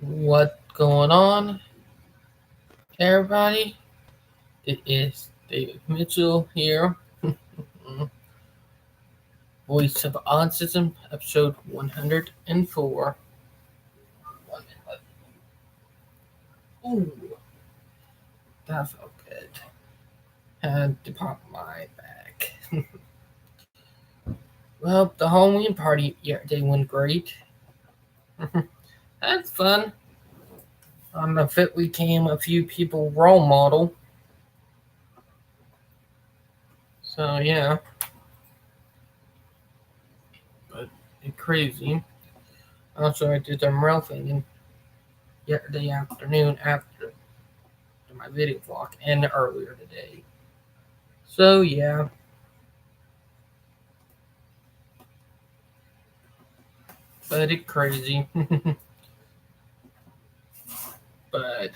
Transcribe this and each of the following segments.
What going on, everybody? It is David Mitchell here, voice of Autism, episode 104. Ooh, that felt good. Had to pop my back. Well, the Halloween party yesterday went great. That's fun. On the fit, we came a few people role model. So yeah, but it's crazy. Also, I did some real thing yesterday afternoon after my video vlog and earlier today. So yeah, but it's crazy. But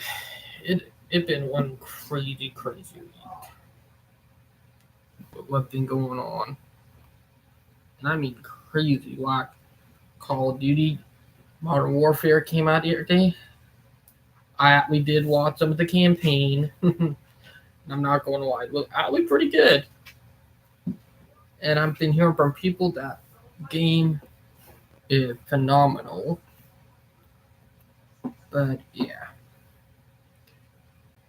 it been one crazy week. But what been going on? And I mean crazy. Like Call of Duty Modern Warfare came out the other day. We did watch some of the campaign. I'm not going to lie, look actually pretty good. And I've been hearing from people that game is phenomenal. But yeah.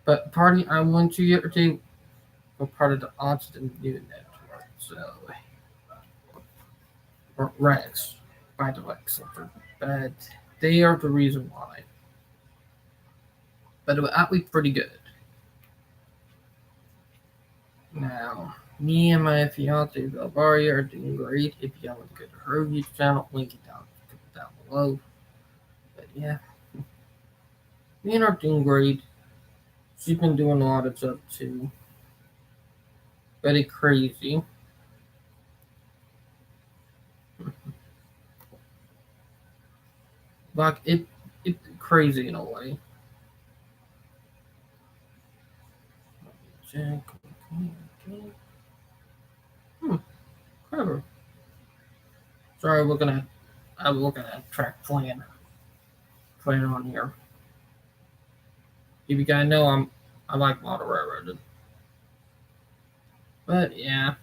But party I went to yesterday was part of the Autism New Network. So or Rex, by the way, but they are the reason why. But it was actually pretty good. Now, me and my fiance Belvaria are doing great. If you haven't go to her YouTube channel, link it down below. But yeah, me and her are doing great. She's been doing a lot of stuff too. Very crazy. Like it's crazy in a way. Clever. Sorry, I'm looking at track plan on here. If you guys know, I like model railroaded. But yeah.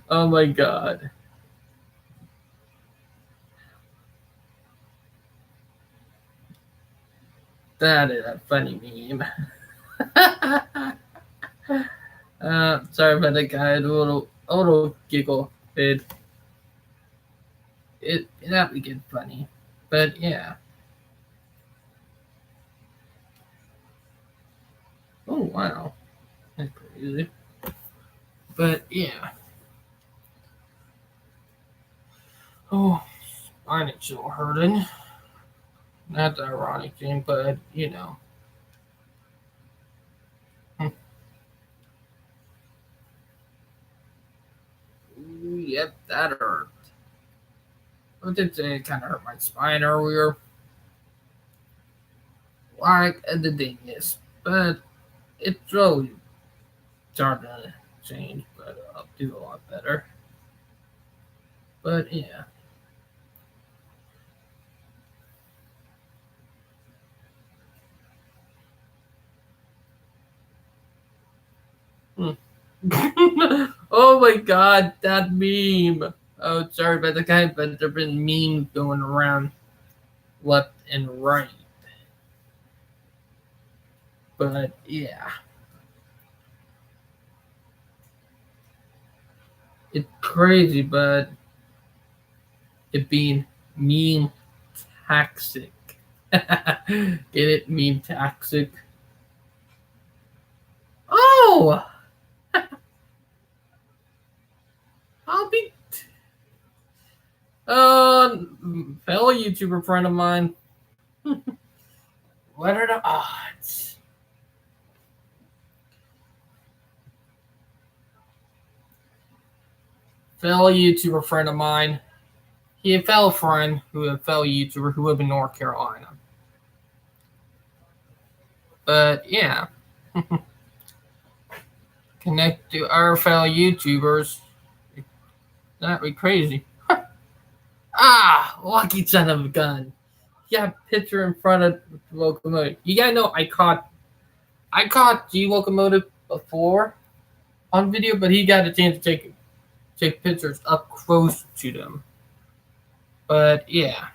Oh my god. That is a funny meme. Sorry about that, guy. A little giggle. It that would get funny, but yeah. Oh wow, that's crazy. But yeah. Oh, mine is still hurting. Not the ironic thing, but you know. Yep, that hurt. I did say it kind of hurt my spine earlier. Like the thing is, but it's really starting to change, but I'll do a lot better. But yeah. Oh my god, that meme. Oh, sorry about the guy, but there have been memes going around left and right. But yeah. It's crazy, but it being meme toxic. Get it? Meme toxic. Oh! I'll be. Fellow YouTuber friend of mine. What are the odds? Fellow YouTuber friend of mine. He had a fellow friend who a fellow YouTuber who lived in North Carolina. But yeah. Connect to our fellow YouTubers. That'd be crazy. Lucky son of a gun. He got a picture in front of the locomotive. You gotta know I caught G locomotive before on video, but he got a chance to take pictures up close to them. But yeah.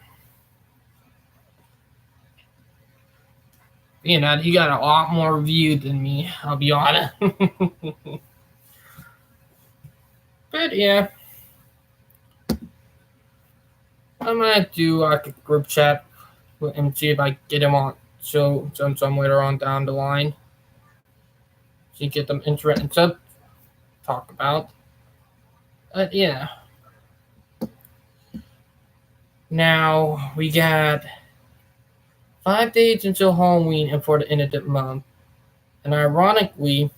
He got a lot more view than me, I'll be honest. But yeah. I might do like a group chat with him, see if I get him on show some later on down the line. So you get them interested to talk about. But yeah. Now we got 5 days until Halloween and for the end of the month. And ironically,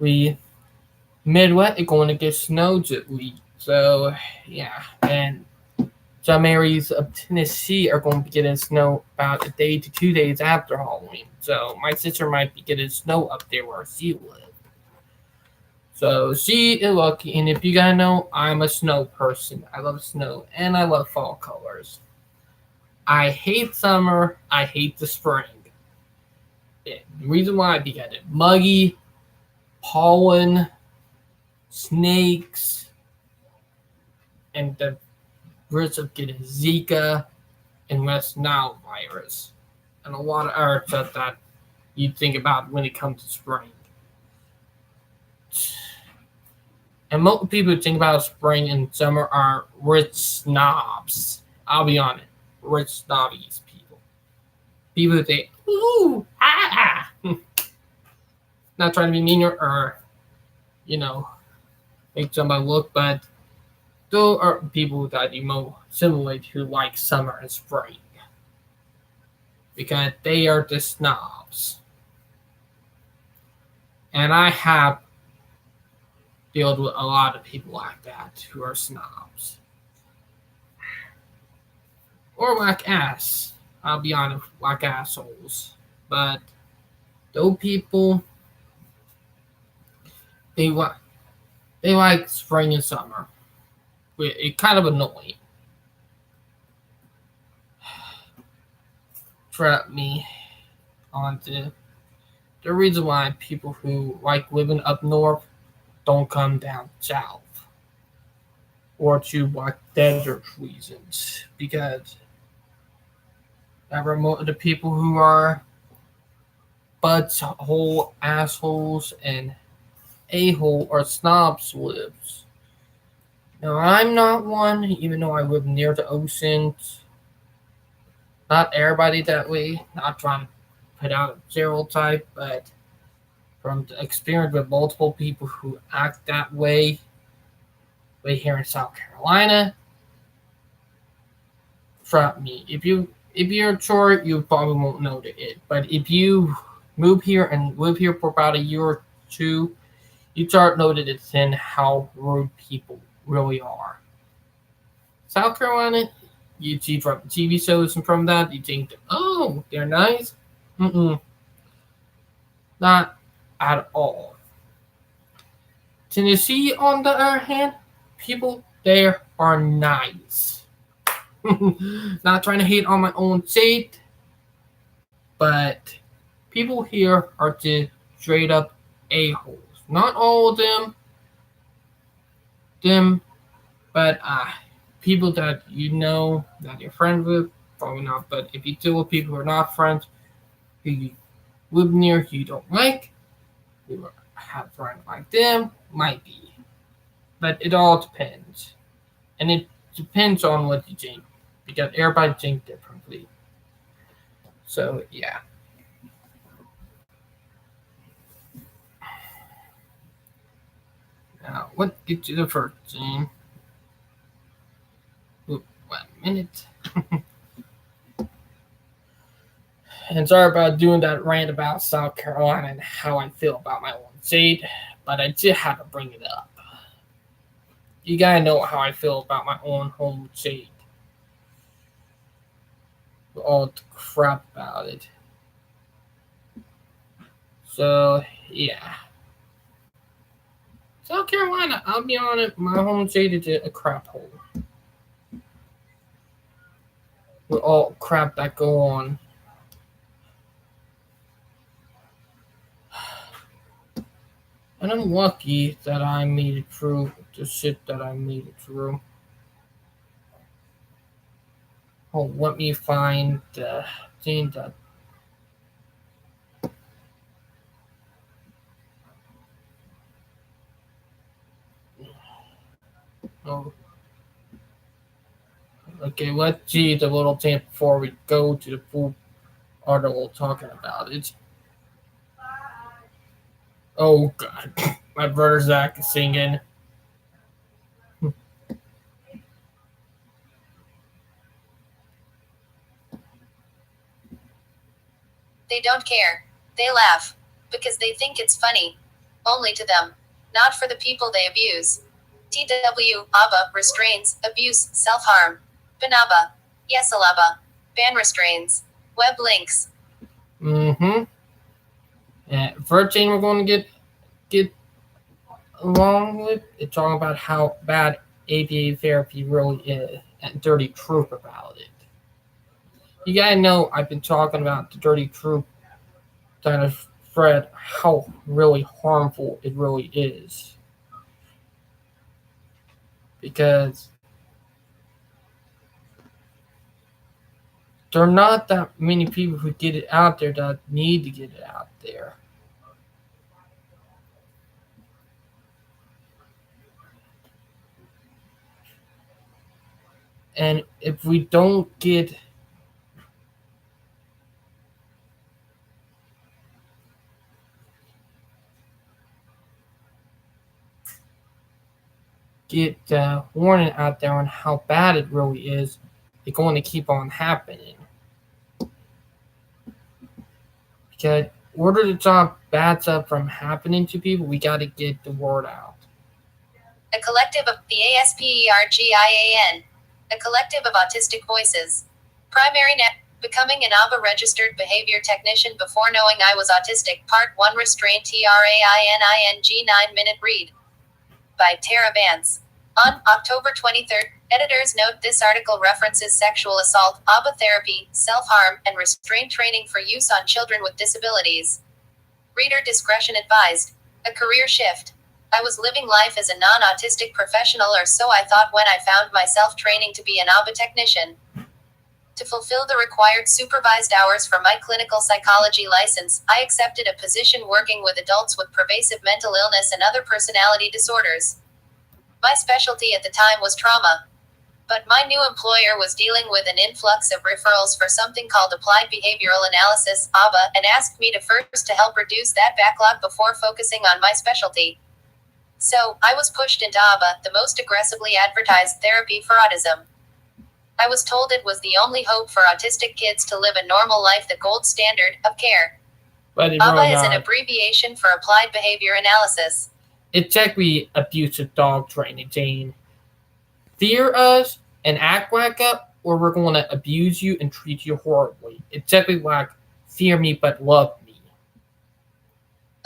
we Midwest is going to get snow this week. So yeah, and some areas of Tennessee are going to be getting snow about a day to 2 days after Halloween. So my sister might be getting snow up there where she lives. So she is lucky. And if you guys know, I'm a snow person. I love snow and I love fall colors. I hate summer. I hate the spring. The reason why is because it's muggy, pollen, snakes, and the risk of getting Zika and West Nile virus, and a lot of other stuff that you think about when it comes to spring. And most people who think about spring and summer are rich snobs. I'll be honest, rich snobbies people. People who think, ooh, ah, ah. Not trying to be mean or make somebody look, but those are people that you most similar to like summer and spring. Because they are the snobs. And I have dealt with a lot of people like that who are snobs. Or like ass. I'll be honest, like assholes. But those people, they like spring and summer. It's kind of annoying. Trap me onto the reason why people who like living up north don't come down south or to like desert reasons because the people who are butthole assholes and a-hole or snobs lives. Now I'm not one, even though I live near the oceans. Not everybody that way. Not trying to put out a stereotype, but from the experience with multiple people who act that way here in South Carolina, trust me, if you're short, you probably won't notice it. But if you move here and live here for about a year or two, you start noticing how rude people really are. South Carolina, you see from TV shows and from that, you think, oh, they're nice. Not at all. Tennessee, on the other hand, people there are nice. Not trying to hate on my own state, but people here are just straight up a-holes. Not all of them, but people that you know that you're friends with, probably not. But if you deal with people who are not friends, who you live near, who you don't like, who have friends like them, might be. But it all depends. And it depends on what you think. Because everybody thinks differently. So, yeah. Now, what gets you the first thing? Oop, 1 minute. And sorry about doing that rant about South Carolina and how I feel about my own state, but I did have to bring it up. You gotta know how I feel about my own home state. All the crap about it. So, yeah. South Carolina, I'll be honest, my home state is a crap hole. with all crap that go on. And I'm lucky that I made it through the shit that I made it through. Oh, let me find the thing that. Oh, okay, let's see the little thing before we go to the full article talking about it. Oh god, my brother Zach is singing. They don't care. They laugh. Because they think it's funny. Only to them. Not for the people they abuse. TW, ABBA, restrains, abuse, self-harm. Banaba. Yes, Alaba. Ban restrains. Web links. Mm-hmm. And first thing we're going to get along with is talking about how bad ABA therapy really is and dirty truth about it. You gotta know I've been talking about the dirty truth kind of thread, how really harmful it really is. Because there are not that many people who get it out there that need to get it out there. And if we don't get warning out there on how bad it really is, it's going to keep on happening. Because in order to stop bad stuff from happening to people, we got to get the word out. A collective of the ASPERGIAN. A collective of autistic voices. Primary net. Becoming an ABBA registered behavior technician before knowing I was autistic. Part 1 Restraint TRAINING 9-minute read. By Tara Vance. On October 23rd, editors note this article references sexual assault, ABBA therapy, self-harm, and restraint training for use on children with disabilities. Reader discretion advised. A career shift. I was living life as a non-autistic professional, or so I thought, when I found myself training to be an ABBA technician. To fulfill the required supervised hours for my clinical psychology license, I accepted a position working with adults with pervasive mental illness and other personality disorders. My specialty at the time was trauma. But my new employer was dealing with an influx of referrals for something called Applied Behavioral Analysis, ABA, and asked me to first to help reduce that backlog before focusing on my specialty. So, I was pushed into ABA, the most aggressively advertised therapy for autism. I was told it was the only hope for autistic kids to live a normal life, the gold standard of care. But ABA is an abbreviation for Applied Behavior Analysis. It's exactly abusive dog training, Jane. Fear us and act like it, or we're going to abuse you and treat you horribly. It's exactly like fear me but love me.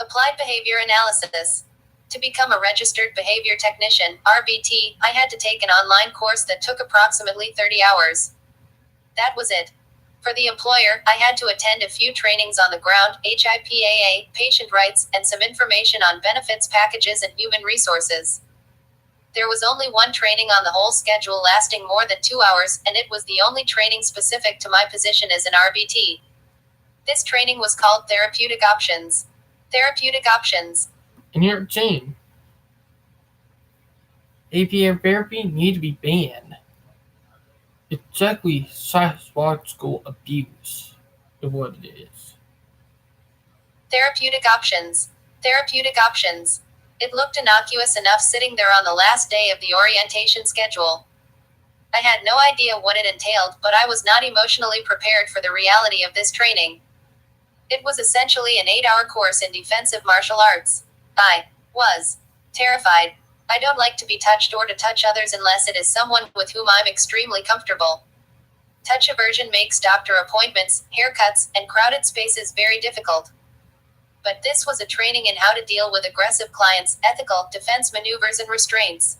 Applied Behavior Analysis. To become a registered behavior technician, RBT, I had to take an online course that took approximately 30 hours. That was it. For the employer, I had to attend a few trainings on the ground, HIPAA, patient rights, and some information on benefits packages and human resources. There was only one training on the whole schedule lasting more than 2 hours, and it was the only training specific to my position as an RBT. This training was called Therapeutic Options. Therapeutic Options. And here, Jane, APA therapy need to be banned. It's exactly psychological abuse of what it is. Therapeutic Options. Therapeutic Options. It looked innocuous enough sitting there on the last day of the orientation schedule. I had no idea what it entailed, but I was not emotionally prepared for the reality of this training. It was essentially an 8-hour course in defensive martial arts. I was terrified. I don't like to be touched or to touch others unless it is someone with whom I'm extremely comfortable. Touch aversion makes doctor appointments, haircuts, and crowded spaces very difficult. But this was a training in how to deal with aggressive clients, ethical defense maneuvers and restraints.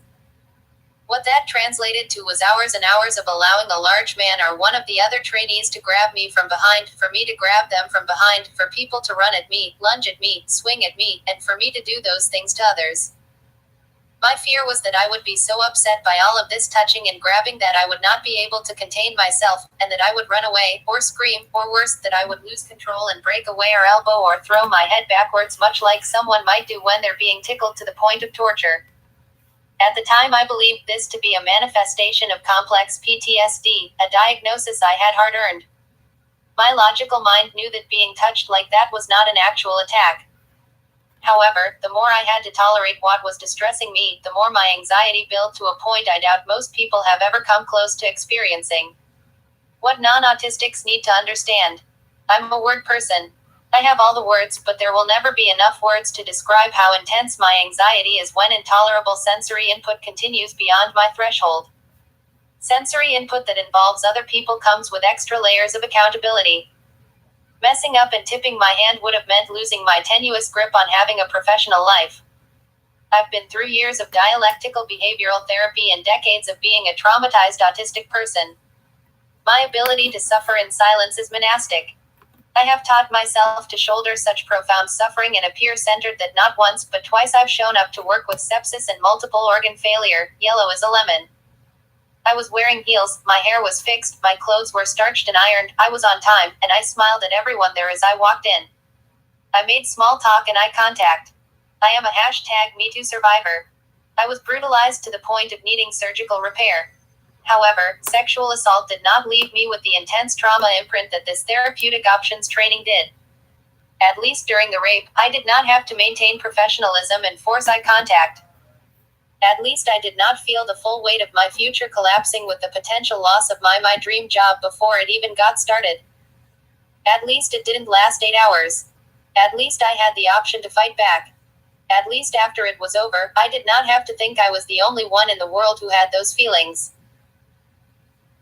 What that translated to was hours and hours of allowing a large man or one of the other trainees to grab me from behind, for me to grab them from behind, for people to run at me, lunge at me, swing at me, and for me to do those things to others. My fear was that I would be so upset by all of this touching and grabbing that I would not be able to contain myself, and that I would run away, or scream, or worse, that I would lose control and break away or elbow or throw my head backwards, much like someone might do when they're being tickled to the point of torture. At the time, I believed this to be a manifestation of complex PTSD, a diagnosis I had hard earned. My logical mind knew that being touched like that was not an actual attack. However, the more I had to tolerate what was distressing me, the more my anxiety built to a point I doubt most people have ever come close to experiencing. What non-autistics need to understand. I'm a word person. I have all the words, but there will never be enough words to describe how intense my anxiety is when intolerable sensory input continues beyond my threshold. Sensory input that involves other people comes with extra layers of accountability. Messing up and tipping my hand would have meant losing my tenuous grip on having a professional life. I've been through years of dialectical behavioral therapy and decades of being a traumatized autistic person. My ability to suffer in silence is monastic. I have taught myself to shoulder such profound suffering and appear centered that not once but twice I've shown up to work with sepsis and multiple organ failure, yellow as a lemon. I was wearing heels, my hair was fixed, my clothes were starched and ironed, I was on time, and I smiled at everyone there as I walked in. I made small talk and eye contact. I am a #MeToo survivor. I was brutalized to the point of needing surgical repair. However, sexual assault did not leave me with the intense trauma imprint that this therapeutic options training did. At least during the rape, I did not have to maintain professionalism and force eye contact. At least I did not feel the full weight of my future collapsing with the potential loss of my dream job before it even got started. At least it didn't last 8 hours. At least I had the option to fight back. At least after it was over, I did not have to think I was the only one in the world who had those feelings.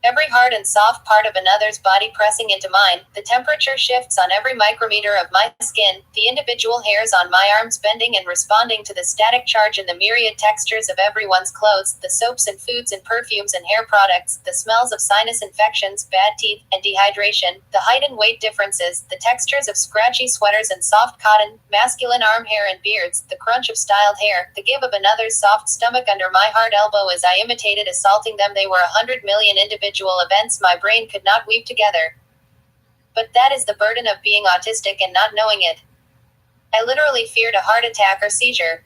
Every hard and soft part of another's body pressing into mine, the temperature shifts on every micrometer of my skin, the individual hairs on my arms bending and responding to the static charge in the myriad textures of everyone's clothes, the soaps and foods and perfumes and hair products, the smells of sinus infections, bad teeth, and dehydration, the height and weight differences, the textures of scratchy sweaters and soft cotton, masculine arm hair and beards, the crunch of styled hair, the give of another's soft stomach under my hard elbow as I imitated assaulting them. They were 100 million individual events my brain could not weave together. But that is the burden of being autistic and not knowing it. I literally feared a heart attack or seizure.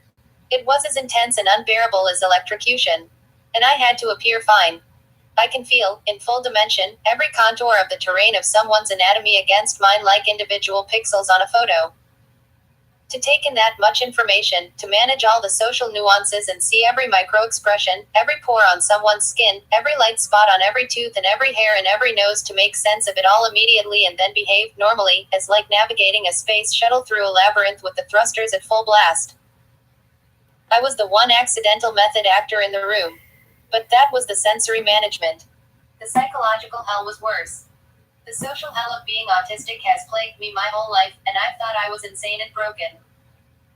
It was as intense and unbearable as electrocution. And I had to appear fine. I can feel, in full dimension, every contour of the terrain of someone's anatomy against mine like individual pixels on a photo. To take in that much information, to manage all the social nuances and see every micro-expression, every pore on someone's skin, every light spot on every tooth and every hair and every nose to make sense of it all immediately and then behave normally, is like navigating a space shuttle through a labyrinth with the thrusters at full blast. I was the one accidental method actor in the room. But that was the sensory management. The psychological hell was worse. The social hell of being autistic has plagued me my whole life, and I've thought I was insane and broken.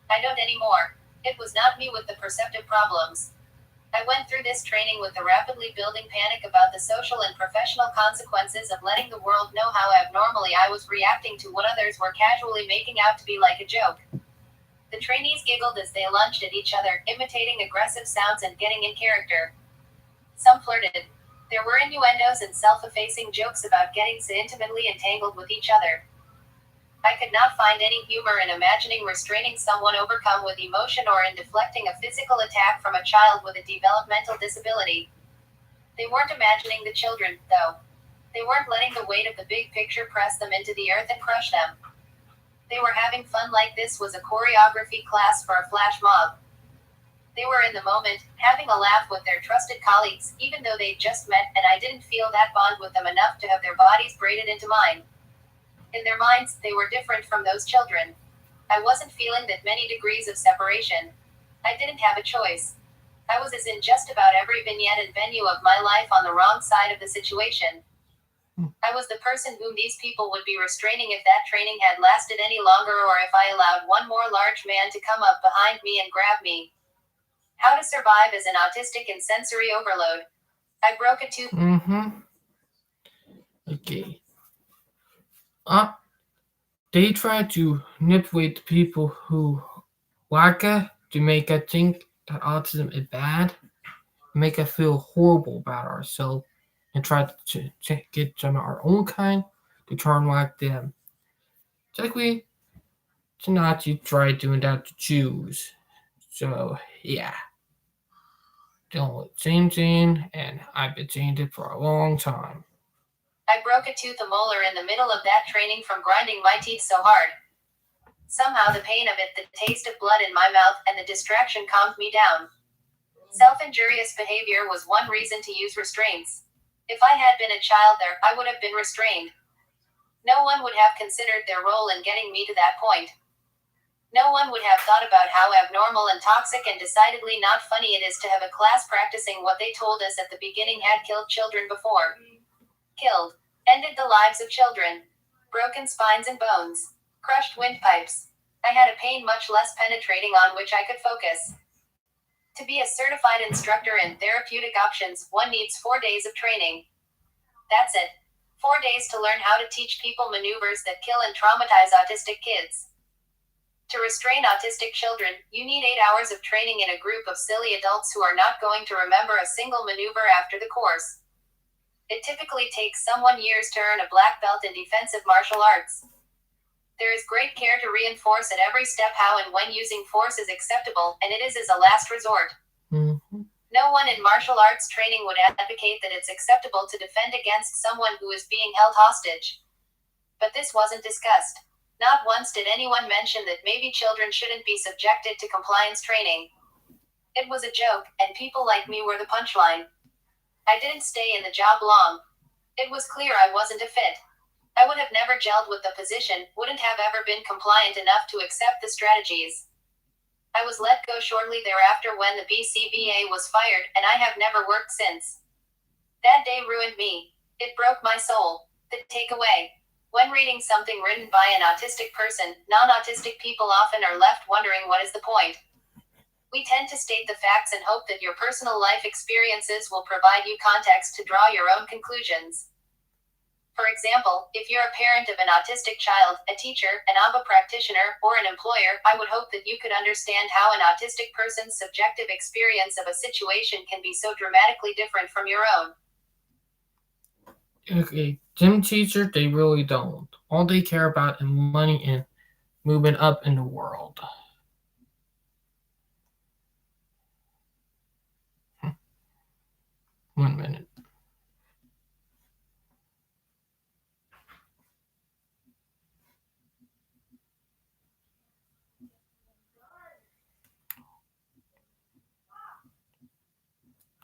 I don't anymore. It was not me with the perceptive problems. I went through this training with the rapidly building panic about the social and professional consequences of letting the world know how abnormally I was reacting to what others were casually making out to be like a joke. The trainees giggled as they lunged at each other, imitating aggressive sounds and getting in character. Some flirted. There were innuendos and self-effacing jokes about getting so intimately entangled with each other. I could not find any humor in imagining restraining someone overcome with emotion or in deflecting a physical attack from a child with a developmental disability. They weren't imagining the children, though. They weren't letting the weight of the big picture press them into the earth and crush them. They were having fun like this was a choreography class for a flash mob. They were in the moment, having a laugh with their trusted colleagues, even though they'd just met, and I didn't feel that bond with them enough to have their bodies braided into mine. In their minds, they were different from those children. I wasn't feeling that many degrees of separation. I didn't have a choice. I was as in just about every vignette and venue of my life on the wrong side of the situation. I was the person whom these people would be restraining if that training had lasted any longer or if I allowed one more large man to come up behind me and grab me. How to survive as an autistic in sensory overload. I broke a tooth. Okay. They try to manipulate people who waka to make us think that autism is bad, make us feel horrible about ourselves, and try to get some of our own kind to turn like them. Technically, the Nazis tried doing that to Jews. So, yeah. Doing the same thing, and I've been saying it for a long time. I broke a tooth, a molar, in the middle of that training from grinding my teeth so hard. Somehow the pain of it, the taste of blood in my mouth, and the distraction calmed me down. Self-injurious behavior was one reason to use restraints. If I had been a child there, I would have been restrained. No one would have considered their role in getting me to that point. No one would have thought about how abnormal and toxic and decidedly not funny it is to have a class practicing what they told us at the beginning had killed children before. Killed. Ended the lives of children. Broken spines and bones. Crushed windpipes. I had a pain much less penetrating on which I could focus. To be a certified instructor in therapeutic options, one needs 4 days of training. That's it. 4 days to learn how to teach people maneuvers that kill and traumatize autistic kids. To restrain autistic children, you need 8 hours of training in a group of silly adults who are not going to remember a single maneuver after the course. It typically takes someone years to earn a black belt in defensive martial arts. There is great care to reinforce at every step how and when using force is acceptable, and it is as a last resort. Mm-hmm. No one in martial arts training would advocate that it's acceptable to defend against someone who is being held hostage. But this wasn't discussed. Not once did anyone mention that maybe children shouldn't be subjected to compliance training. It was a joke, and people like me were the punchline. I didn't stay in the job long. It was clear I wasn't a fit. I would have never gelled with the position, wouldn't have ever been compliant enough to accept the strategies. I was let go shortly thereafter when the BCBA was fired, and I have never worked since. That day ruined me. It broke my soul. The takeaway. When reading something written by an autistic person, non-autistic people often are left wondering what is the point. We tend to state the facts and hope that your personal life experiences will provide you context to draw your own conclusions. For example, if you're a parent of an autistic child, a teacher, an ABA practitioner, or an employer, I would hope that you could understand how an autistic person's subjective experience of a situation can be so dramatically different from your own. Okay, gym teachers, they really don't. All they care about is money and moving up in the world. 1 minute.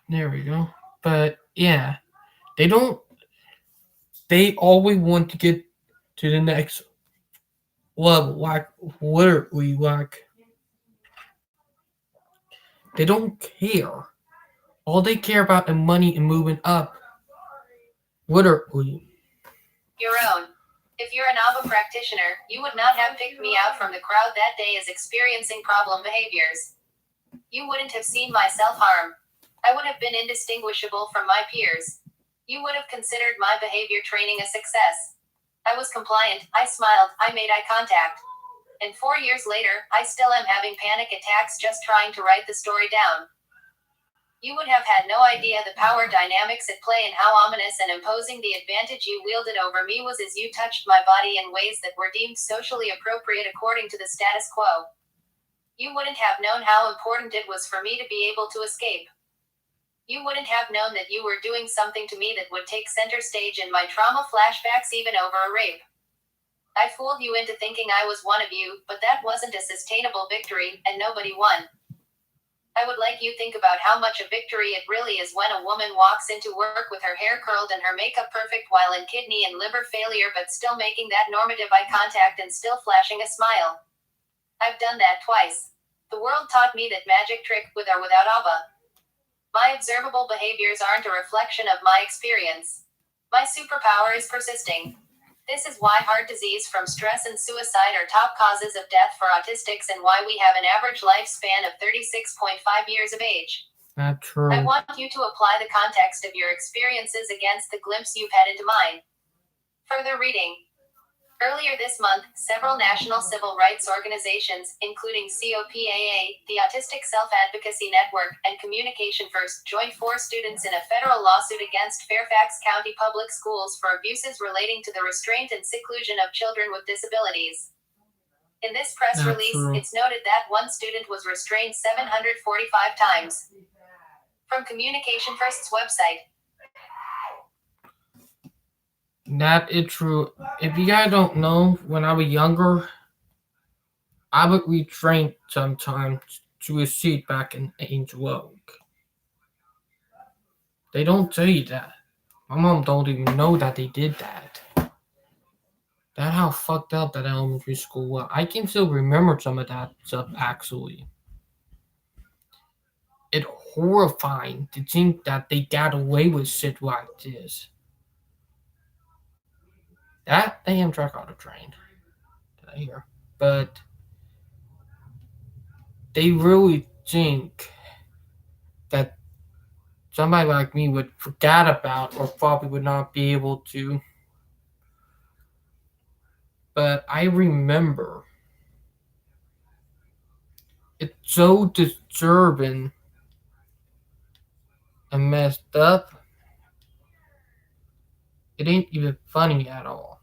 There we go. But yeah, they don't. They always want to get to the next level. Like literally, like they don't care. All they care about is money and moving up. Literally. Your own. If you're an ABA practitioner, you would not have picked me out from the crowd that day as experiencing problem behaviors. You wouldn't have seen my self-harm. I would have been indistinguishable from my peers. You would have considered my behavior training a success. I was compliant, I smiled, I made eye contact. And 4 years later, I still am having panic attacks just trying to write the story down. You would have had no idea the power dynamics at play and how ominous and imposing the advantage you wielded over me was as you touched my body in ways that were deemed socially appropriate according to the status quo. You wouldn't have known how important it was for me to be able to escape. You wouldn't have known that you were doing something to me that would take center stage in my trauma flashbacks even over a rape. I fooled you into thinking I was one of you, but that wasn't a sustainable victory, and nobody won. I would like you think about how much a victory it really is when a woman walks into work with her hair curled and her makeup perfect while in kidney and liver failure but still making that normative eye contact and still flashing a smile. I've done that twice. The world taught me that magic trick, with or without ABA. My observable behaviors aren't a reflection of my experience. My superpower is persisting. This is why heart disease from stress and suicide are top causes of death for autistics and why we have an average lifespan of 36.5 years of age. Not true. I want you to apply the context of your experiences against the glimpse you've had into mine. Further reading. Earlier this month, several national civil rights organizations, including COPAA, the Autistic Self-Advocacy Network, and Communication First, joined 4 students in a federal lawsuit against Fairfax County Public Schools for abuses relating to the restraint and seclusion of children with disabilities. In this press release, it's noted that one student was restrained 745 times. From Communication First's website. That is true. If you guys don't know, when I was younger, I would retrain sometimes to a seat back in Angel Oak. They don't tell you that. My mom don't even know that they did that. That's how fucked up that elementary school was. I can still remember some of that stuff, actually. It's horrifying to think that they got away with shit like this. That the Amtrak auto train. Did I hear? But they really think that somebody like me would forget about or probably would not be able to. But I remember. It's so disturbing and messed up. It ain't even funny at all.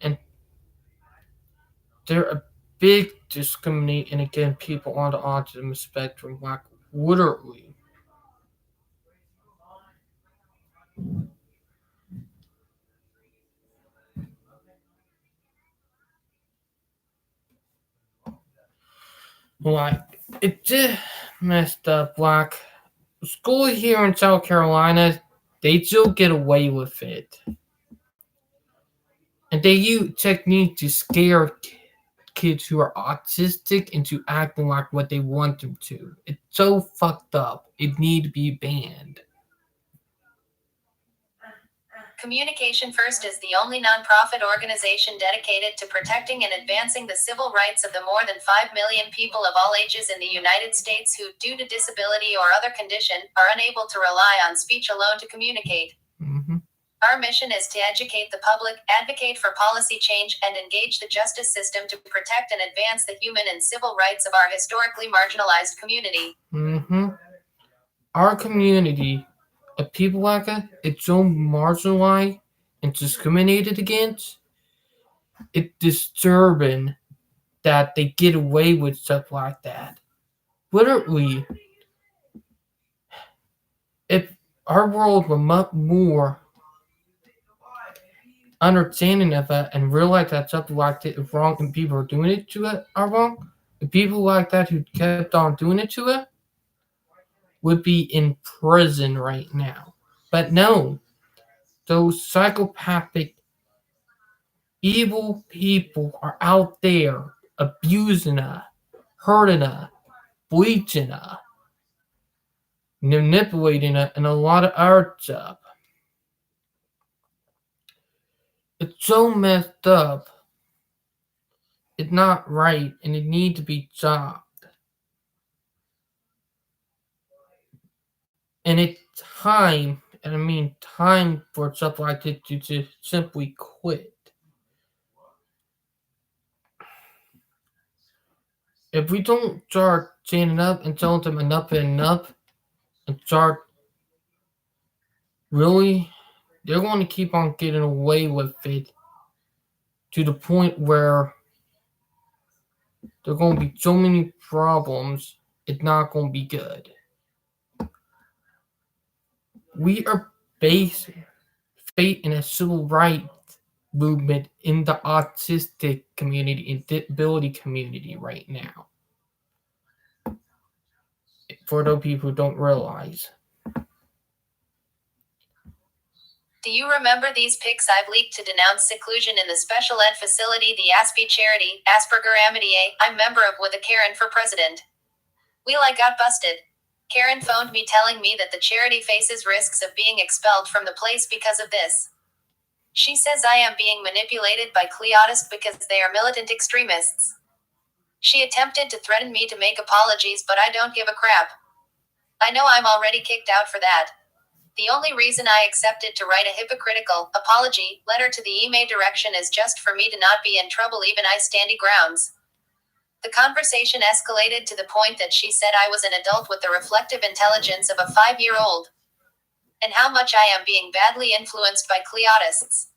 And they're a big discriminating against people on the autism spectrum, like literally. Like, it just messed up. Like, school here in South Carolina, they still get away with it. And they use techniques to scare kids who are autistic into acting like what they want them to. It's so fucked up. It need to be banned. Communication First is the only nonprofit organization dedicated to protecting and advancing the civil rights of the more than 5 million people of all ages in the United States who, due to disability or other condition, are unable to rely on speech alone to communicate. Mm-hmm. Our mission is to educate the public, advocate for policy change, and engage the justice system to protect and advance the human and civil rights of our historically marginalized community. Mm-hmm. Our community of people like that, it's so marginalized and discriminated against. It's disturbing that they get away with stuff like that. Literally, if our world were much more understanding of that and realize that something like that is wrong and people are doing it to it are wrong, the people like that who kept on doing it to it would be in prison right now. But no, those psychopathic, evil people are out there abusing her, hurting her, bleaching her, manipulating her, and a lot of other stuff. It's so messed up. It's not right, and it needs to be stopped. And it's time, and I mean time for stuff like this to just simply quit. If we don't start standing up and telling them enough is enough, and start really, they're going to keep on getting away with it to the point where there are going to be so many problems, it's not going to be good. We are facing a civil rights movement in the autistic community and disability community right now. For those people who don't realize. Do you remember these pics I've leaked to denounce seclusion in the special ed facility the Aspie charity, Asperger Amity I'm member of with a Karen for president? Well, I got busted. Karen phoned me telling me that the charity faces risks of being expelled from the place because of this. She says I am being manipulated by Autists because they are militant extremists. She attempted to threaten me to make apologies, but I don't give a crap. I know I'm already kicked out for that. The only reason I accepted to write a hypocritical apology letter to the email direction is just for me to not be in trouble, even I standy grounds. The conversation escalated to the point that she said I was an adult with the reflective intelligence of a 5-year-old. And how much I am being badly influenced by Autists.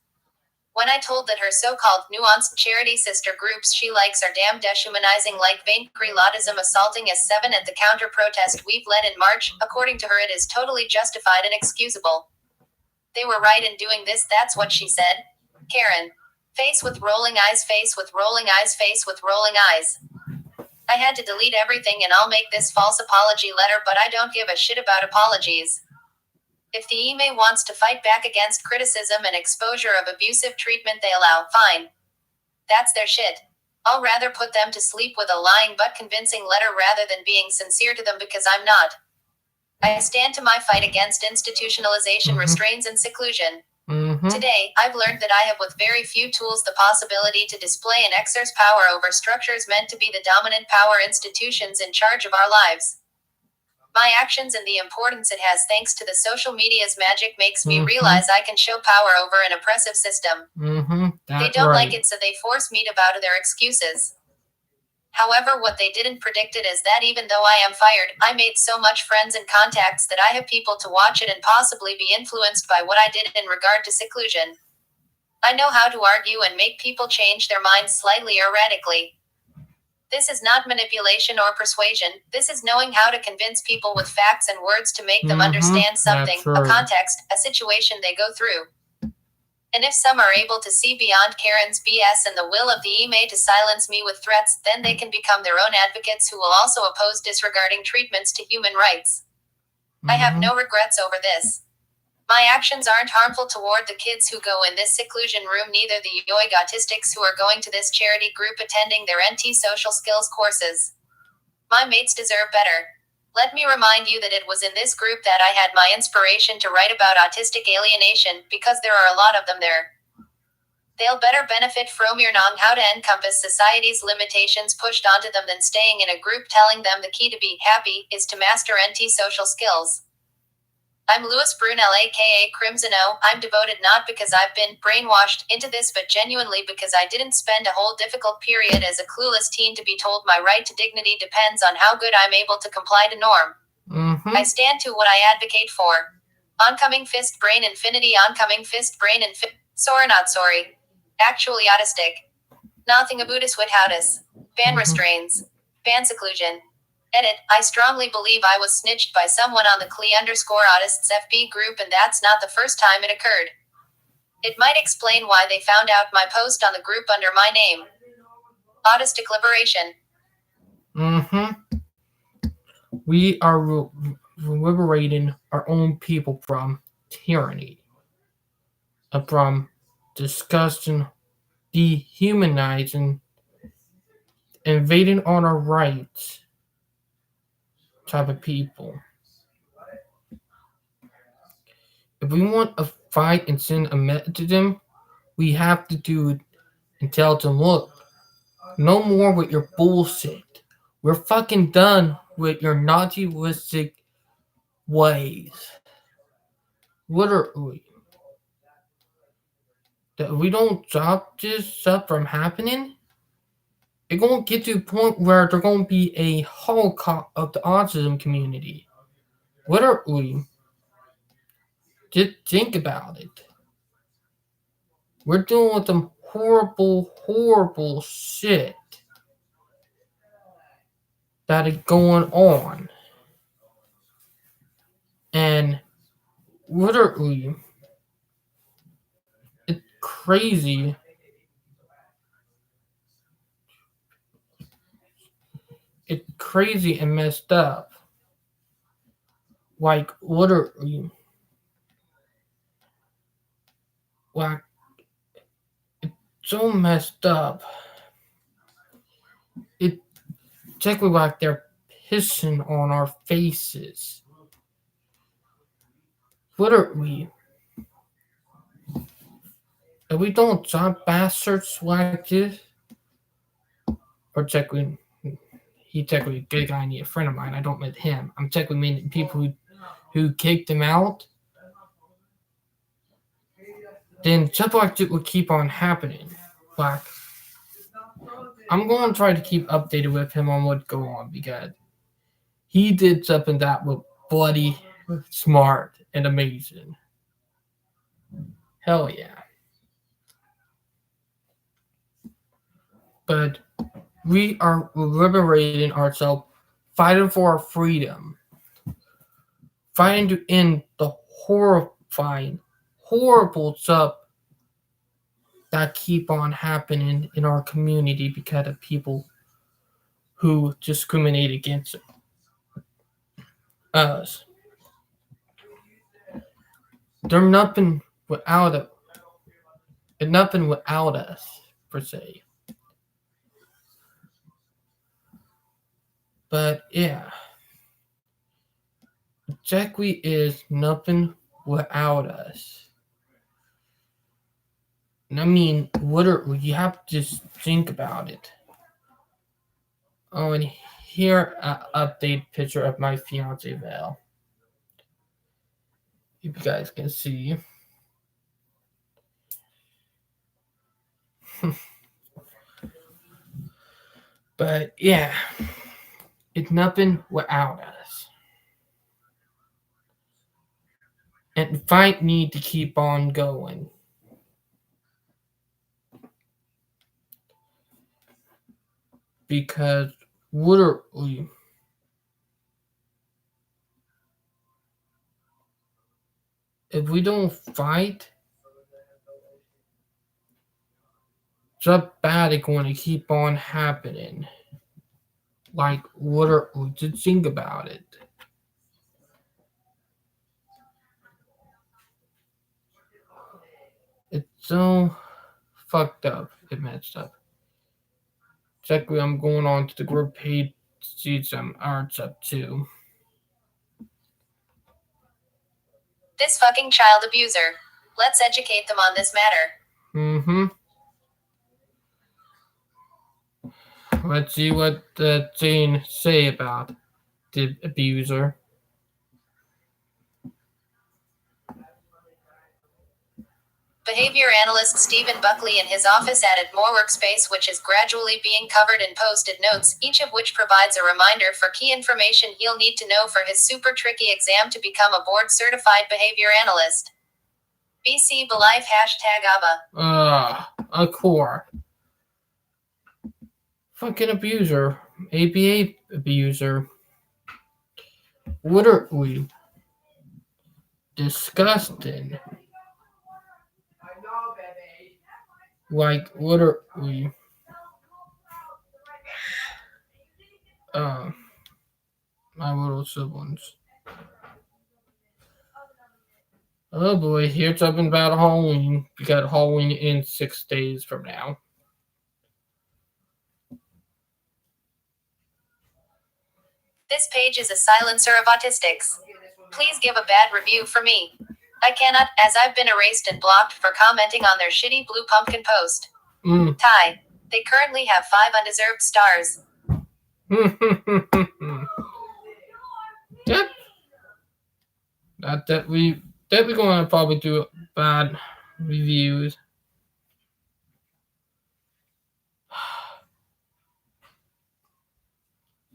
When I told that her so-called nuanced charity sister groups she likes are damn dehumanizing, like Vankri Autism assaulting us 7 at the counter protest we've led in March, according to her it is totally justified and excusable. They were right in doing this, that's what she said. Karen. Face with rolling eyes, face with rolling eyes, face with rolling eyes. I had to delete everything and I'll make this false apology letter, but I don't give a shit about apologies. If the email wants to fight back against criticism and exposure of abusive treatment they allow, fine. That's their shit. I'll rather put them to sleep with a lying but convincing letter rather than being sincere to them, because I'm not. I stand to my fight against institutionalization, restraints, and seclusion. Today, I've learned that I have with very few tools the possibility to display and exercise power over structures meant to be the dominant power institutions in charge of our lives. My actions and the importance it has thanks to the social media's magic makes me realize I can show power over an oppressive system. They don't like it, so they force me to bow to their excuses. However, what they didn't predict it is that even though I am fired, I made so much friends and contacts that I have people to watch it and possibly be influenced by what I did in regard to seclusion. I know how to argue and make people change their minds slightly or radically. This is not manipulation or persuasion. This is knowing how to convince people with facts and words to make them understand something, a context, a situation they go through. And if some are able to see beyond Karen's BS and the will of the email to silence me with threats, then they can become their own advocates who will also oppose disregarding treatments to human rights. I have no regrets over this. My actions aren't harmful toward the kids who go in this seclusion room, neither the yoig autistics who are going to this charity group attending their NT social skills courses. My mates deserve better. Let me remind you that it was in this group that I had my inspiration to write about autistic alienation, because there are a lot of them there. They'll better benefit from knowing how to encompass society's limitations pushed onto them than staying in a group telling them the key to be happy is to master NT social skills. I'm Louis Brunel, aka Crimson O. I'm devoted not because I've been brainwashed into this, but genuinely because I didn't spend a whole difficult period as a clueless teen to be told my right to dignity depends on how good I'm able to comply to norm. I stand to what I advocate for. Oncoming fist brain infinity, oncoming fist brain sorry, not sorry. Actually autistic. Nothing abutis withoutus. Ban restrains. Ban seclusion. Edit, I strongly believe I was snitched by someone on the _autists FB group, and that's not the first time it occurred. It might explain why they found out my post on the group under my name. Autistic liberation. We are liberating our own people from tyranny, from disgusting, dehumanizing, invading on our rights type of people. If we want to fight and send a message to them, we have to do it and tell them, look, no more with your bullshit. We're fucking done with your Nazi-listic ways. Literally. That if we don't stop this stuff from happening, it's going to get to a point where there's going to be a holocaust of the autism community. Literally. Just think about it. We're dealing with some horrible, horrible shit that is going on. And literally, it's crazy. It's crazy and messed up. Like, literally. Like, it's so messed up. It's exactly like they're hissing on our faces. What are we? If we don't stop bastards like this, or technically, he technically a good guy and a friend of mine. I don't mean him. I'm technically meaning people who kicked him out. Then stuff like that will keep on happening. Like, I'm going to try to keep updated with him on what's going on because he did something that was bloody smart and amazing. Hell yeah. But we are liberating ourselves, fighting for our freedom, fighting to end the horrifying, horrible stuff that keep on happening in our community because of people who discriminate against us. They're nothing without it, and nothing without us, per se. But yeah, Jackie is nothing without us. And I mean, you have to just think about it. Oh, and here an update picture of my fiance Val. If you guys can see. But yeah, it's nothing without us. And fight need to keep on going. Because literally, if we don't fight, stuff bad is going to keep on happening. Like literally, just think about it. It's so fucked up. It messed up. Exactly, I'm going on to the group page to see some arts up too. This fucking child abuser. Let's educate them on this matter. Let's see what the thing say about the abuser. Behavior analyst Stephen Buckley in his office added more workspace, which is gradually being covered in post-it notes, each of which provides a reminder for key information he'll need to know for his super tricky exam to become a board-certified behavior analyst. BC Belife #ABBA. A core. Fucking abuser. ABA abuser. Literally. Disgusting. Like, literally. My little siblings. Oh boy, here's something about Halloween. We got Halloween in 6 days from now. This page is a silencer of autistics. Please give a bad review for me. I cannot, as I've been erased and blocked for commenting on their shitty blue pumpkin post. Tie. They currently have 5 undeserved stars. Yep. That we're going to probably do bad reviews.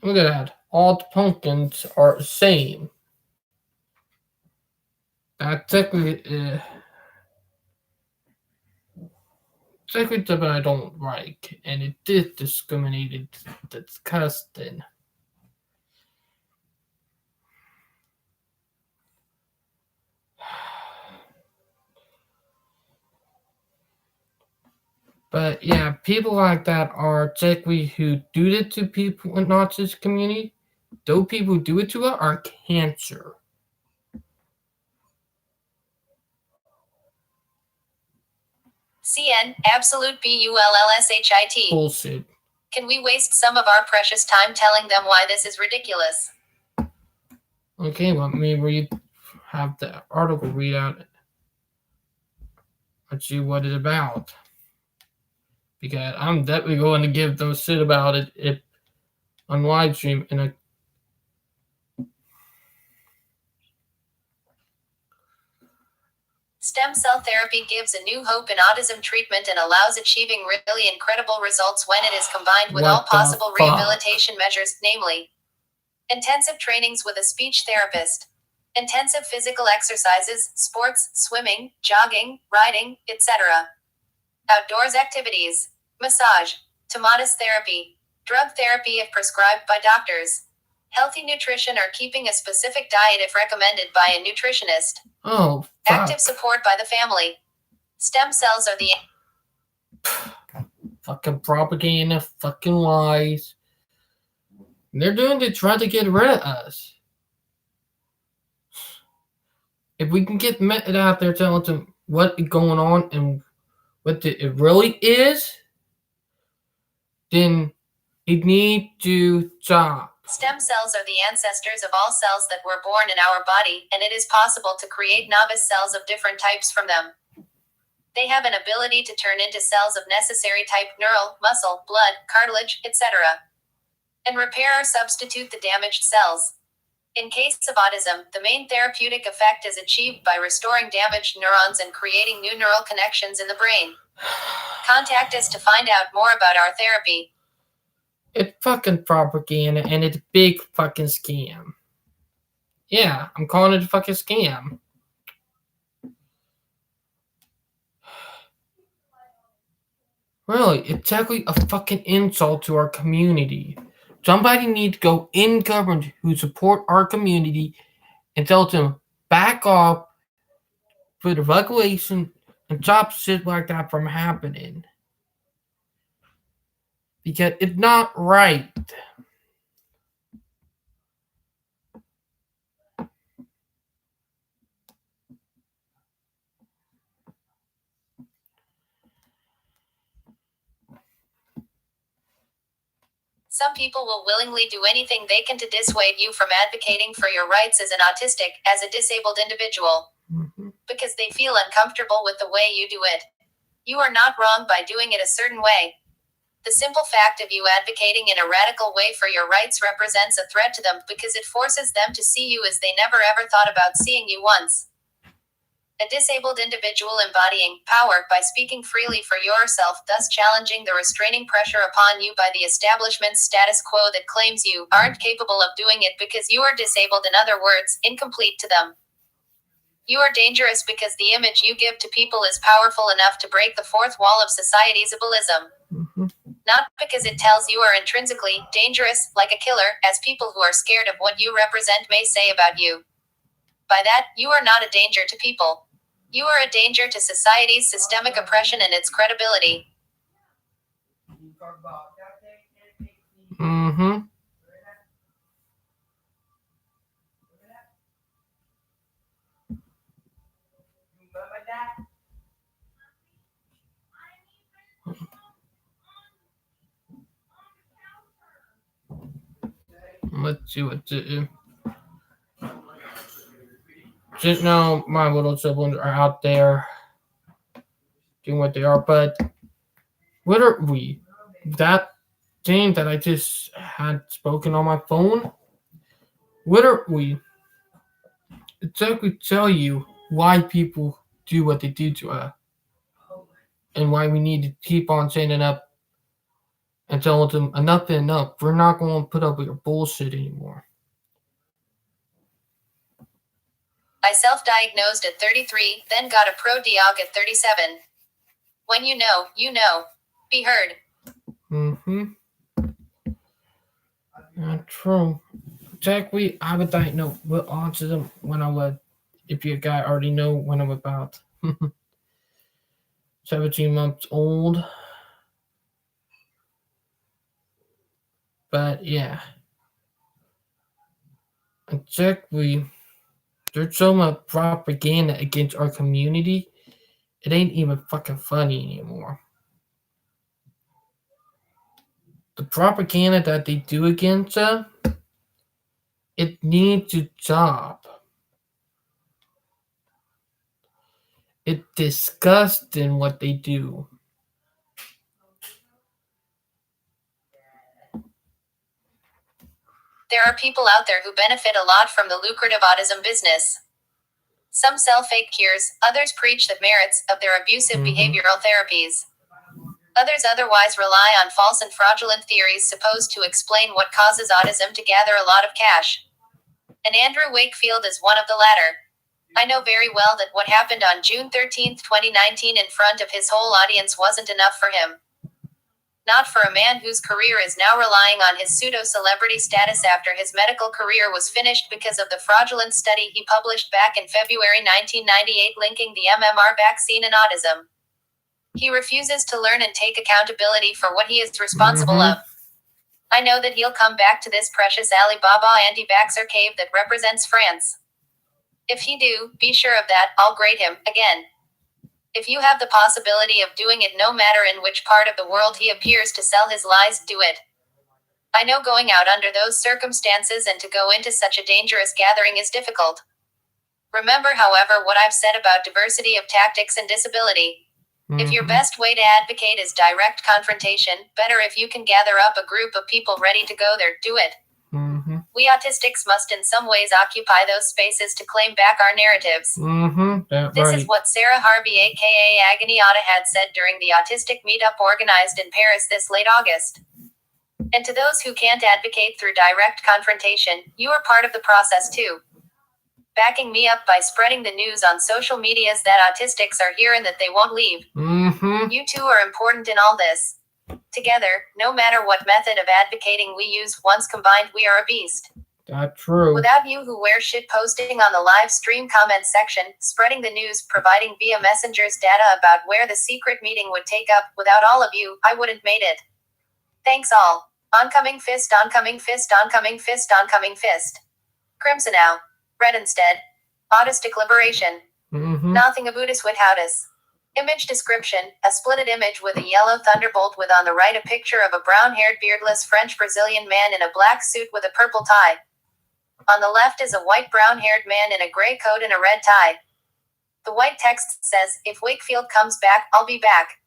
Look at that. All the pumpkins are the same. That technically something I don't like, and it did discriminate. Disgusting. But yeah, people like that are technically who do it to people in the autistic community. Those people who do it to it are cancer. CN, absolute BULLSHIT. Bullshit. Can we waste some of our precious time telling them why this is ridiculous? Okay, let me have the article read out. Let's see what it's about. Because I'm definitely going to give them shit about it if on live stream in a Stem cell therapy gives a new hope in autism treatment and allows achieving really incredible results when it is combined with all possible rehabilitation measures, namely intensive trainings with a speech therapist, intensive physical exercises, sports, swimming, jogging, riding, etc., outdoors activities, massage, tomatis therapy, drug therapy if prescribed by doctors, healthy nutrition or keeping a specific diet if recommended by a nutritionist. Oh, active support by the family. Stem cells are the fucking propaganda, fucking lies. They're doing to try to get rid of us. If we can get it out there telling them what's going on and what it really is, then it needs to stop. Stem cells are the ancestors of all cells that were born in our body, and it is possible to create novice cells of different types from them. They have an ability to turn into cells of necessary type neural, muscle, blood, cartilage, etc., and repair or substitute the damaged cells. In case of autism, the main therapeutic effect is achieved by restoring damaged neurons and creating new neural connections in the brain. Contact us to find out more about our therapy. It's fucking propaganda and it's a big fucking scam. Yeah, I'm calling it a fucking scam. Really, it's actually a fucking insult to our community. Somebody needs to go in government who support our community and tell them back off for the regulation and stop shit like that from happening. Because it's not right. Some people will willingly do anything they can to dissuade you from advocating for your rights as an autistic, as a disabled individual, because they feel uncomfortable with the way you do it. You are not wrong by doing it a certain way. The simple fact of you advocating in a radical way for your rights represents a threat to them because it forces them to see you as they never ever thought about seeing you once. A disabled individual embodying power by speaking freely for yourself, thus challenging the restraining pressure upon you by the establishment's status quo that claims you aren't capable of doing it because you are disabled, in other words, incomplete to them. You are dangerous because the image you give to people is powerful enough to break the fourth wall of society's ableism. Not because it tells you are intrinsically dangerous, like a killer, as people who are scared of what you represent may say about you. By that, you are not a danger to people. You are a danger to society's systemic oppression and its credibility. Let's see what to do. Just know my little siblings are out there doing what they are, but what are we? That thing that I just had spoken on my phone, what are we? Exactly tell you why people do what they do to us and why we need to keep on standing up and telling them enough is enough. We're not going to put up with your bullshit anymore. I self-diagnosed at 33, then got a pro diag at 37. When you know, you know. Be heard. Not true. Exactly, I was diagnosed with autism when I was, if you guys already know, when I'm about 17 months old. But yeah. Exactly. There's so much propaganda against our community. It ain't even fucking funny anymore. The propaganda that they do against them, it needs to stop. It's disgusting what they do. There are people out there who benefit a lot from the lucrative autism business. Some sell fake cures, others preach the merits of their abusive behavioral therapies. Others otherwise rely on false and fraudulent theories supposed to explain what causes autism to gather a lot of cash. And Andrew Wakefield is one of the latter. I know very well that what happened on June 13, 2019 in front of his whole audience wasn't enough for him. Not for a man whose career is now relying on his pseudo-celebrity status after his medical career was finished because of the fraudulent study he published back in February 1998 linking the MMR vaccine and autism. He refuses to learn and take accountability for what he is responsible of. I know that he'll come back to this precious Alibaba anti-vaxxer cave that represents France. If he do, be sure of that, I'll grade him, again. If you have the possibility of doing it no matter in which part of the world he appears to sell his lies, do it. I know going out under those circumstances and to go into such a dangerous gathering is difficult. Remember, however, what I've said about diversity of tactics and disability. If your best way to advocate is direct confrontation, better if you can gather up a group of people ready to go there, do it. We autistics must in some ways occupy those spaces to claim back our narratives. This is what Sarah Harvey aka Agony Auta had said during the autistic meetup organized in Paris this late August. And to those who can't advocate through direct confrontation, you are part of the process too. Backing me up by spreading the news on social medias that autistics are here and that they won't leave. You two are important in all this. Together, no matter what method of advocating we use, once combined we are a beast. That's true. Without you who wear shit posting on the live stream comment section, spreading the news, providing via messengers data about where the secret meeting would take up, without all of you, I wouldn't made it. Thanks all. Oncoming fist, oncoming fist, oncoming fist, oncoming fist. Crimson now. Red instead. Autistic liberation. Nothing abutis withoutis. Image description, a splitted image with a yellow thunderbolt with on the right a picture of a brown-haired beardless French-Brazilian man in a black suit with a purple tie. On the left is a white brown-haired man in a gray coat and a red tie. The white text says, if Wakefield comes back, I'll be back.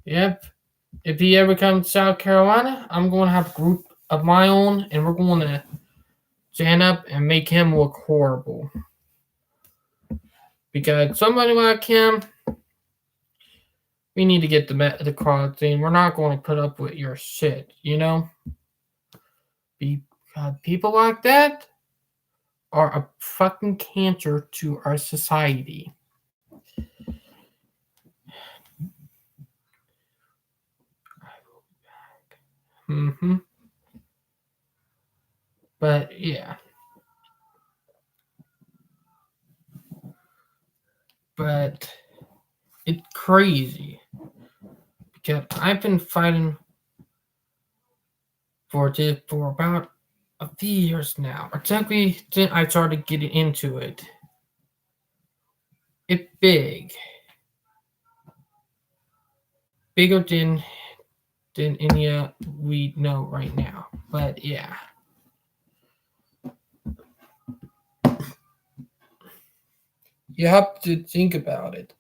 Yep. If he ever comes to South Carolina, I'm going to have a group of my own, and we're going to stand up and make him look horrible. Because somebody like him, we need to get the crowd thing. We're not going to put up with your shit, you know? Because people like that are a fucking cancer to our society. But yeah. But it's crazy because I've been fighting for this for about a few years now. Exactly since I started getting into it. It's big. Bigger than any we know right now. But yeah. You have to think about it.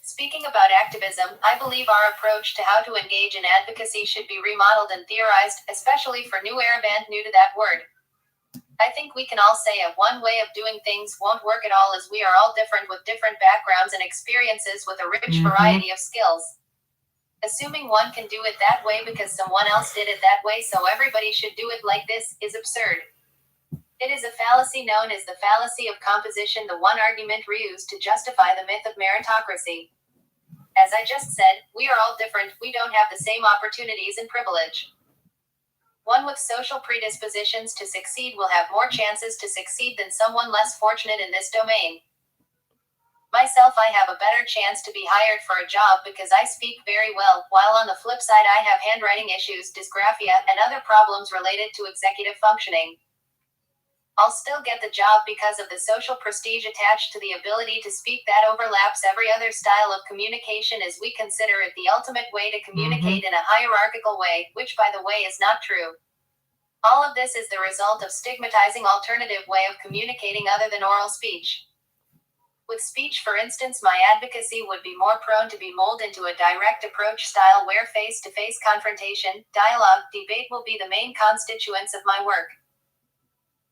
Speaking about activism, I believe our approach to how to engage in advocacy should be remodeled and theorized, especially for new Arab and new to that word. I think we can all say one way of doing things won't work at all, as we are all different with different backgrounds and experiences with a rich variety of skills. Assuming one can do it that way because someone else did it that way, so everybody should do it like this, is absurd. It is a fallacy known as the fallacy of composition, the one argument reused to justify the myth of meritocracy. As I just said, we are all different, we don't have the same opportunities and privilege. One with social predispositions to succeed will have more chances to succeed than someone less fortunate in this domain. Myself, I have a better chance to be hired for a job because I speak very well, while on the flip side I have handwriting issues, dysgraphia, and other problems related to executive functioning. I'll still get the job because of the social prestige attached to the ability to speak that overlaps every other style of communication, as we consider it the ultimate way to communicate in a hierarchical way, which, by the way, is not true. All of this is the result of stigmatizing alternative way of communicating other than oral speech. With speech, for instance, my advocacy would be more prone to be molded into a direct approach style where face-to-face confrontation, dialogue, debate will be the main constituents of my work.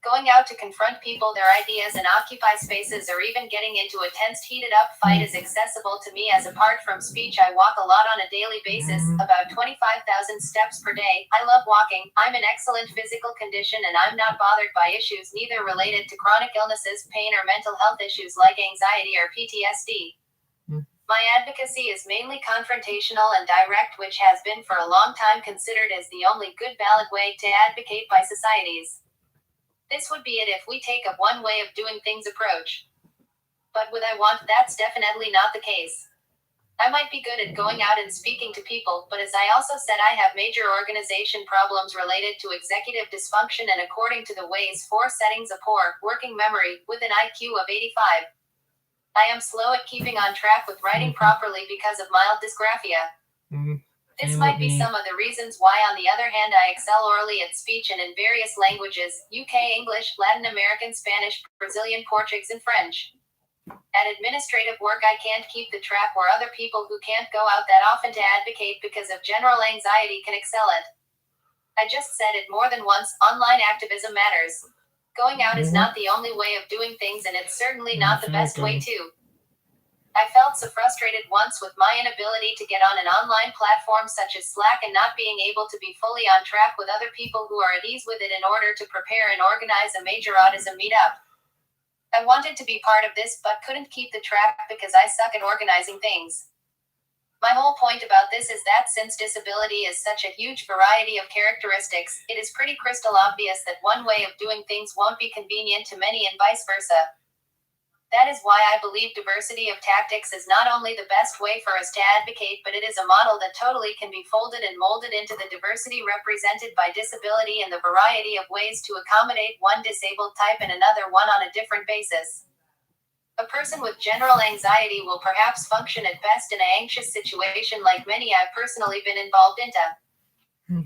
Going out to confront people, their ideas, and occupy spaces, or even getting into a tense, heated-up fight is accessible to me, as apart from speech, I walk a lot on a daily basis, about 25,000 steps per day. I love walking. I'm in excellent physical condition, and I'm not bothered by issues neither related to chronic illnesses, pain, or mental health issues like anxiety or PTSD. My advocacy is mainly confrontational and direct, which has been for a long time considered as the only good, valid way to advocate by societies. This would be it if we take a one way of doing things approach. But with I want, that's definitely not the case. I might be good at going out and speaking to people, but as I also said, I have major organization problems related to executive dysfunction, and according to the Ways 4 settings, a poor working memory with an IQ of 85. I am slow at keeping on track with writing properly because of mild dysgraphia. This might be some of the reasons why, on the other hand, I excel orally at speech and in various languages: UK English, Latin American Spanish, Brazilian Portuguese, and French. At administrative work, I can't keep the track where other people who can't go out that often to advocate because of general anxiety can excel at. I just said it more than once, online activism matters. Going out is not the only way of doing things, and it's certainly not the best way too. I felt so frustrated once with my inability to get on an online platform such as Slack and not being able to be fully on track with other people who are at ease with it in order to prepare and organize a major autism meetup. I wanted to be part of this but couldn't keep the track because I suck at organizing things. My whole point about this is that since disability is such a huge variety of characteristics, it is pretty crystal obvious that one way of doing things won't be convenient to many and vice versa. That is why I believe diversity of tactics is not only the best way for us to advocate, but it is a model that totally can be folded and molded into the diversity represented by disability and the variety of ways to accommodate one disabled type and another one on a different basis. A person with general anxiety will perhaps function at best in an anxious situation like many I've personally been involved into.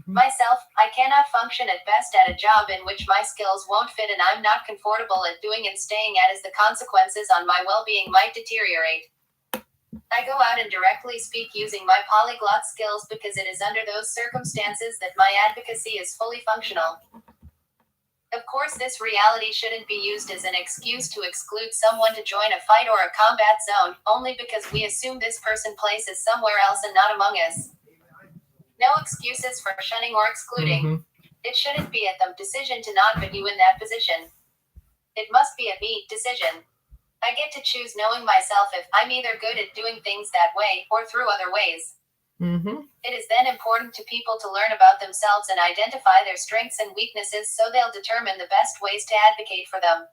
Myself, I cannot function at best at a job in which my skills won't fit and I'm not comfortable at doing and staying at, as the consequences on my well-being might deteriorate. I go out and directly speak using my polyglot skills because it is under those circumstances that my advocacy is fully functional. Of course, this reality shouldn't be used as an excuse to exclude someone to join a fight or a combat zone, only because we assume this person place is somewhere else and not among us. No excuses for shunning or excluding. It shouldn't be at the decision to not put you in that position. It must be a me decision. I get to choose, knowing myself if I'm either good at doing things that way or through other ways. It is then important to people to learn about themselves and identify their strengths and weaknesses so they'll determine the best ways to advocate for them.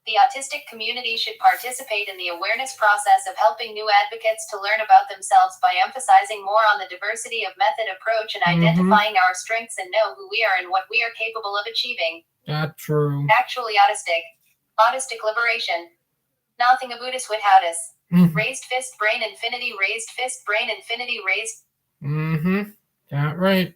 The autistic community should participate in the awareness process of helping new advocates to learn about themselves by emphasizing more on the diversity of method approach and identifying our strengths and know who we are and what we are capable of achieving. That's true. Actually autistic liberation. Nothing about us without us. Raised fist, brain infinity, raised fist, brain infinity, raised. That right.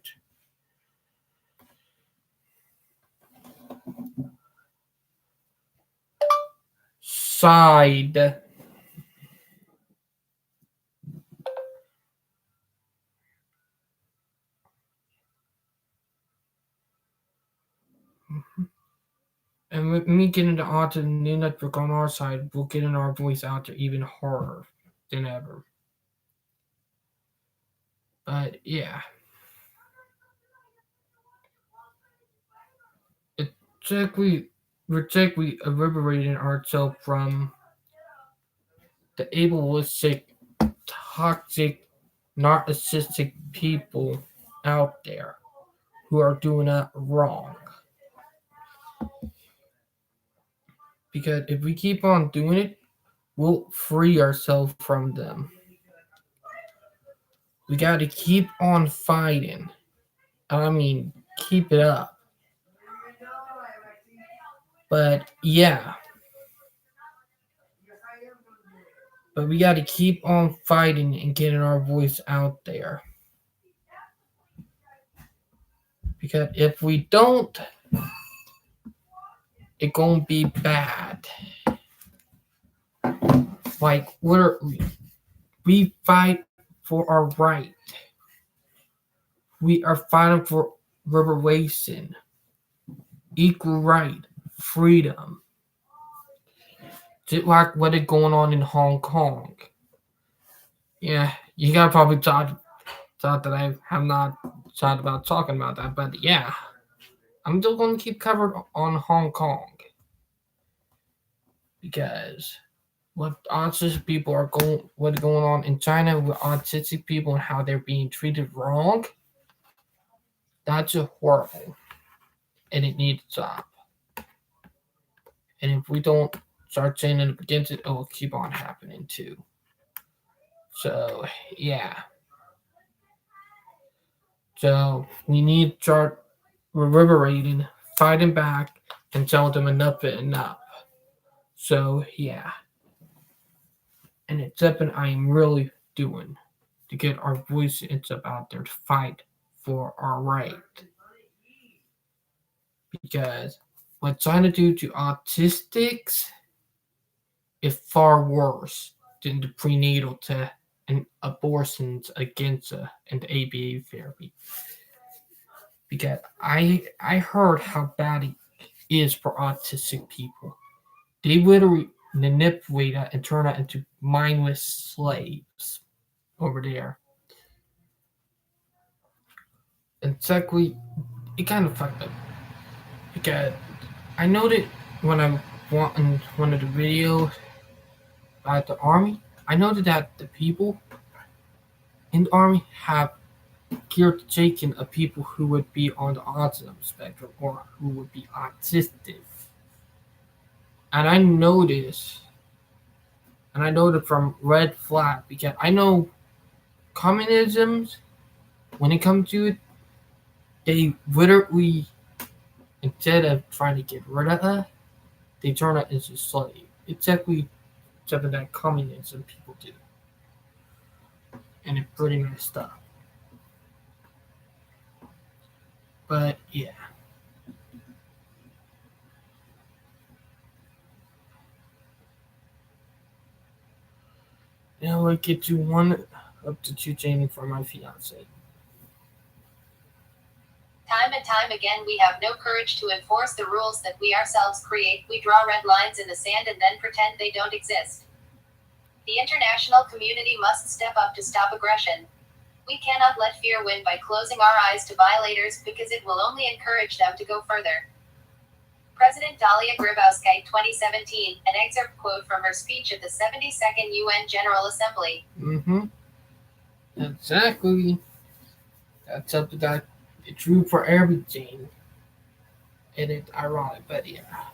Side. And with me getting the autism new network on our side, we're getting our voice out there even harder than ever. But yeah. We're technically liberating ourselves from the ableistic, toxic, narcissistic people out there who are doing it wrong. Because if we keep on doing it, we'll free ourselves from them. We got to keep on fighting. I mean, keep it up. But yeah, but we got to keep on fighting and getting our voice out there. Because if we don't, it's gonna be bad. Like literally, we fight for our right. We are fighting for liberation, equal right, freedom. Just like what is going on in Hong Kong. Yeah, you gotta probably thought that I have not thought about talking about that, but yeah, I'm still gonna keep covered on Hong Kong because what autistic people are going, what's going on in China with autistic people and how they're being treated wrong. That's horrible, and it needs to stop. And if we don't start saying it against it, it will keep on happening too. So yeah, so we need to start reverberating, fighting back, and tell them enough is enough. So yeah, and it's something I am really doing to get our voices up out there to fight for our right. Because what trying to do to autistics is far worse than the prenatal test and abortions against and the ABA therapy. Because I heard how bad it is for autistic people. They literally manipulate that and turn that into mindless slaves over there. And secondly, it kind of fucked up because I noted when I'm watching one of the videos about the army, I noted that the people in the army have caretaken of people who would be on the autism spectrum or who would be autistic. And I noted from red flag because I know communisms, when it comes to it, they literally, instead of trying to get rid of us, they turn it into slave. It's exactly something that communism people do. And it's pretty messed up. But yeah. Now I get to one up to two training for my fiance. Time and time again, we have no courage to enforce the rules that we ourselves create. We draw red lines in the sand and then pretend they don't exist. The international community must step up to stop aggression. We cannot let fear win by closing our eyes to violators because it will only encourage them to go further. President Dalia Grybauskaite, 2017, an excerpt quote from her speech at the 72nd UN General Assembly. Exactly. That's something that it's true for everything. And it's ironic, but yeah.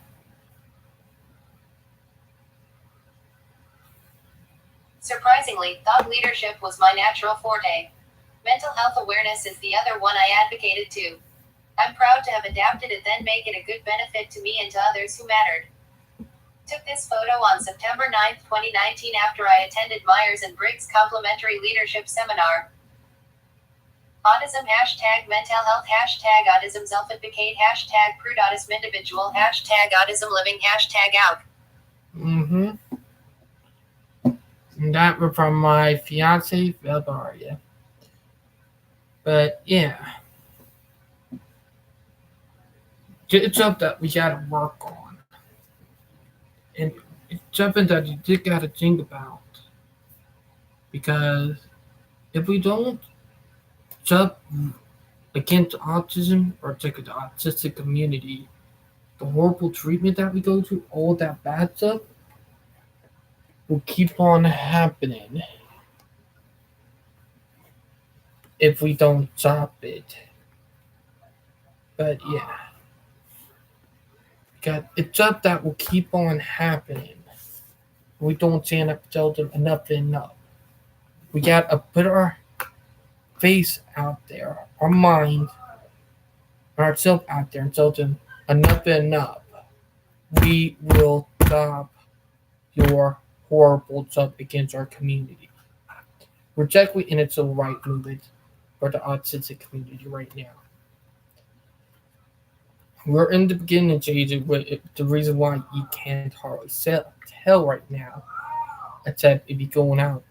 Surprisingly, thought leadership was my natural forte. Mental health awareness is the other one I advocated too. I'm proud to have adapted it, then make it a good benefit to me and to others who mattered. Took this photo on September 9, 2019 after I attended Myers and Briggs Complementary Leadership Seminar. Autism #, mental health #, autism self-advocate #, prude autism individual #, autism living #, And that was from my fiance, Velbaria. But yeah. It's something that we gotta work on. And it's something that you just gotta think about. Because if we don't jump against autism or take the autistic community, the horrible treatment that we go through, all that bad stuff, will keep on happening if we don't stop it. But yeah, because it's up that will keep on happening. We don't stand up to tell them enough. We gotta put our face out there, our mind, ourselves out there, and tell them enough. we will stop your horrible stuff against our community. We're exactly in its own right movement for the autistic community right now. We're in the beginning stages. The reason why you can't hardly tell right now, except if you're going out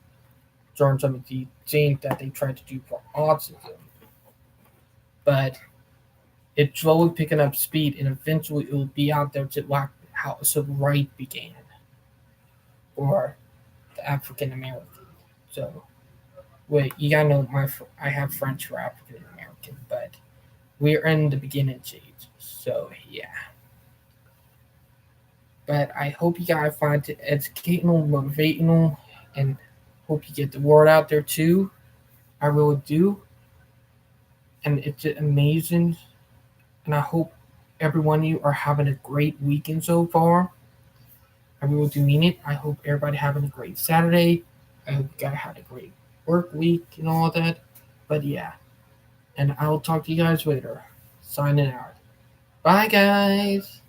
during some of the things that they try to do for autism. But it's slowly picking up speed, and eventually it will be out there to like how civil rights began for the African American. So, wait, you gotta know I have friends who are African American, but we're in the beginning stage. So yeah. But I hope you guys find it educational, motivational, and hope you get the word out there too. I really do. And it's amazing. And I hope every one of you are having a great weekend so far. I really do mean it. I hope everybody having a great Saturday. I hope you guys had a great work week and all that. But yeah. And I will talk to you guys later. Signing out. Bye guys.